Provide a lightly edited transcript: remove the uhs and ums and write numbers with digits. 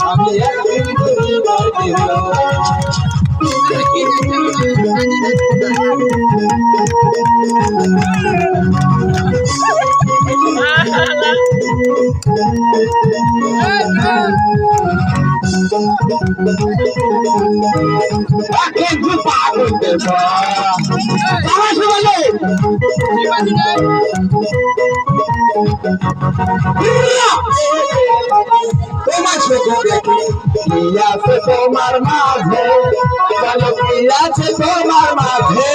আমি একদিন তুমি কিন্তু পাগল তোমার শুধু দেখি কি আছে তোমার মাঝে, বলো কি আছে তোমার মাঝে।